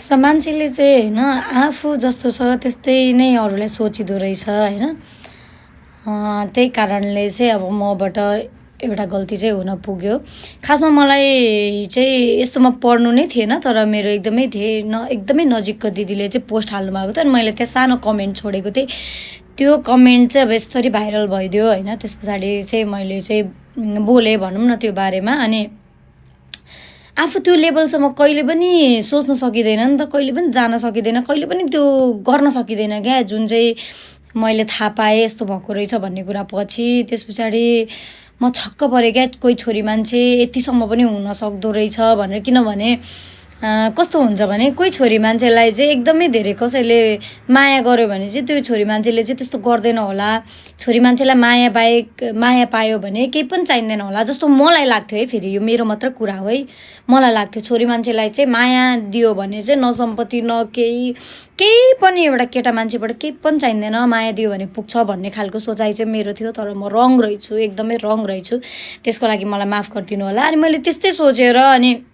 खासमा मान्छेले चाहिँ होइन आफू जस्तो छ त्यस्तै नै अरूलाई सोचिँदो रहेछ होइन। त्यही कारणले चाहिँ अब मबाट एउटा गल्ती चाहिँ हुन पुग्यो। खासमा मलाई चाहिँ यस्तोमा पर्नु नै थिएन, तर मेरो एकदमै नजिकको दिदीले चाहिँ पोस्ट हाल्नु भएको थियो अनि मैले त्यहाँ सानो कमेन्ट छोडेको थिएँ। त्यो कमेन्ट चाहिँ अब यसरी भाइरल भइदियो होइन। त्यस पछाडि चाहिँ मैले चाहिँ बोलेँ भनौँ न त्यो बारेमा। अनि आफू त्यो लेभलसम्म कहिले पनि सोच्न सकिँदैन नि त, कहिले पनि जान सकिँदैन, कहिले पनि त्यो गर्न सकिँदैन क्या, जुन चाहिँ मैले थाहा पाएँ यस्तो भएको रहेछ भन्ने कुरा पछि। त्यस पछाडि म छक्क परेँ क्या, कोही छोरी मान्छे यतिसम्म पनि हुन सक्दो रहेछ भनेर। किनभने कस्तो हुन्छ भने कोही छोरी मान्छेलाई चाहिँ एकदमै धेरै कसैले माया गर्यो भने चाहिँ त्यो छोरी मान्छेले चाहिँ त्यस्तो गर्दैन होला। छोरी मान्छेलाई माया पायो भने केही पनि चाहिँदैन होला जस्तो मलाई लाग्थ्यो है। फेरि यो मेरो मात्र कुरा हो है, मलाई लाग्थ्यो छोरी मान्छेलाई चाहिँ माया दियो भने चाहिँ न सम्पत्ति न केही पनि एउटा केटा मान्छेबाट केही पनि चाहिँदैन, माया दियो भने पुग्छ भन्ने खालको सोचाइ चाहिँ मेरो थियो। तर म रङ रहेछु, एकदमै रङ रहेछु, त्यसको लागि मलाई माफ गरिदिनु होला। अनि मैले त्यस्तै सोचेर अनि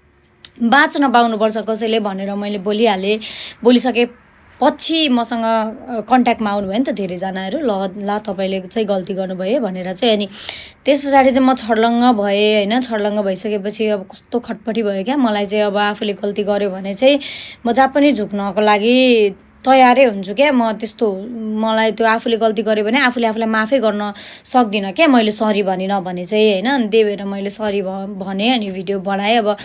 बाँच्न पाउनुपर्छ कसैले भनेर मैले बोलिसके पछि मसँग कन्ट्याक्टमा आउनुभयो नि त धेरैजनाहरू, ल तपाईँले चाहिँ गल्ती गर्नुभयो भनेर चाहिँ। अनि त्यस पछाडि चाहिँ म छर्लङ्ग भएँ होइन। छर्लङ्ग भइसकेपछि अब कस्तो खटपटी भयो क्या मलाई चाहिँ। अब आफूले गल्ती गर्यो भने चाहिँ म जहाँ पनि झुक्नको लागि तयारै हुन्छु क्या। म त्यस्तो मलाई त्यो आफूले गल्ती गर्यो भने आफूलाई माफै गर्न सक्दिनँ क्या, मैले सरी भनिनँ भने चाहिँ होइन। अनि त्यही भएर मैले सरी भने अनि भिडियो बनाएँ। अब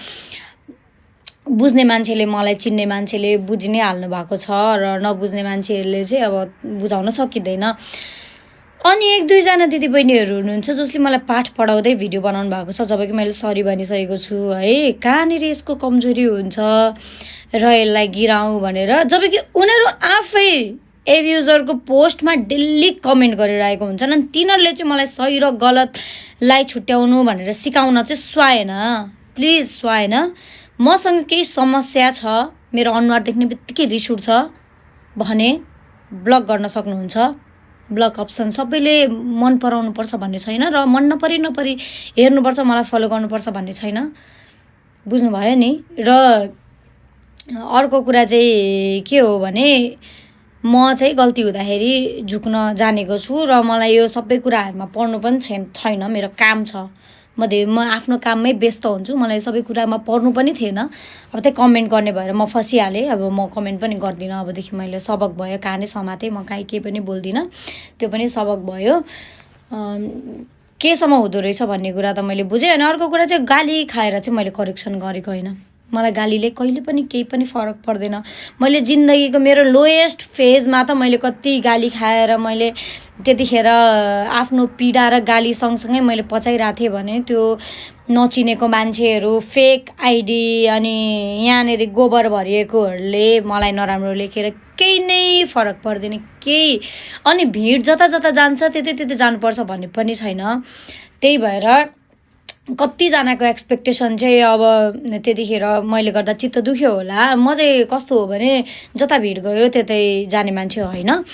बुझ्ने मान्छेले, मलाई चिन्ने मान्छेले बुझि नै हाल्नु भएको छ र नबुझ्ने मान्छेहरूले चाहिँ अब बुझाउन सकिँदैन। अनि 1-2जना दिदीबहिनीहरू हुनुहुन्छ जसले मलाई पाठ पढाउँदै भिडियो बनाउनु भएको छ, जब कि मैले सरी भनिसकेको छु है। कहाँनिर यसको कमजोरी हुन्छ र यसलाई गिराउँ भनेर, जब कि उनीहरू आफै एब्युजरको पोस्टमा डेली कमेन्ट गरिरहेको हुन्छन्। अनि तिनीहरूले चाहिँ मलाई सही र गलतलाई छुट्याउनु भनेर सिकाउन चाहिँ सुहाएन, प्लिज सुहाएन। मसँग केही समस्या छ, मेरो अनुहार देख्ने बित्तिकै रिस उठ्छ भने ब्लक गर्न सक्नुहुन्छ। ब्लक अप्सन सबैले मन पराउनु पर्छ भन्ने छैन र मन नपरी हेर्नुपर्छ, मलाई फलो गर्नुपर्छ भन्ने छैन, बुझ्नुभयो नि। र अर्को कुरा चाहिँ के हो भने म चाहिँ गल्ती हुँदाखेरि झुक्न जानेको छु र मलाई यो सबै कुराहरूमा पर्नु पनि छैन। मेरो काम छ, म आफ्नो काममै व्यस्त हुन्छु, मलाई सबै कुरामा पर्नु पनि थिएन। अब त्यही कमेन्ट गर्ने भएर म फसिहालेँ। अब म कमेन्ट पनि गर्दिनँ, अबदेखि मैले सबक भयो, कानै समातेँ, म काहीँ केही पनि बोल्दिनँ, त्यो पनि सबक भयो। केसम्म हुँदो रहेछ भन्ने कुरा त मैले बुझेँ। अनि अर्को कुरा चाहिँ गाली खाएर चाहिँ मैले करेक्सन गरेको होइन। मलाई गालीले कहिले पनि केही पनि फरक पर्दैन। मैले जिन्दगीको मेरो लोएस्ट फेजमा त मैले कति गाली खाएर मैले त्यतिखेर आफ्नो पीडा र गाली सँगसँगै मैले पचाइरहेको थिएँ भने त्यो नचिनेको मान्छेहरू, फेक आइडी अनि यहाँनिर गोबर भरिएकोहरूले मलाई नराम्रो लेखेर केही नै फरक पर्दैन केही। अनि भिड जता जान्छ त्यतै जानुपर्छ भन्ने पनि छैन। त्यही भएर कतिजनाको एक्सपेक्टेसन चाहिँ अब त्यतिखेर मैले गर्दा चित्त दुख्यो होला। म चाहिँ कस्तो हो भने जता भिड गयो त्यतै जाने मान्छे होइन।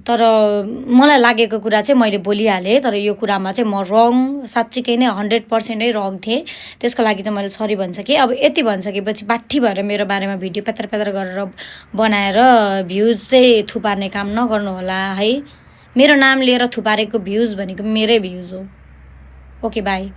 तर मलाई लागेको कुरा चाहिँ मैले बोलिहालेँ, तर यो कुरामा चाहिँ म रङ, साँच्चीकै नै 100% नै रङ थिएँ। त्यसको लागि चाहिँ मैले सरी भनिसकेँ। अब यति भनिसकेपछि बाठी भएर मेरो बारेमा भिडियो पेत्र गरेर बनाएर भ्युज चाहिँ थुपार्ने काम नगर्नु होला है। मेरो नाम लिएर थुपारेको भ्युज भनेको मेरै भ्युज हो। Okay, by.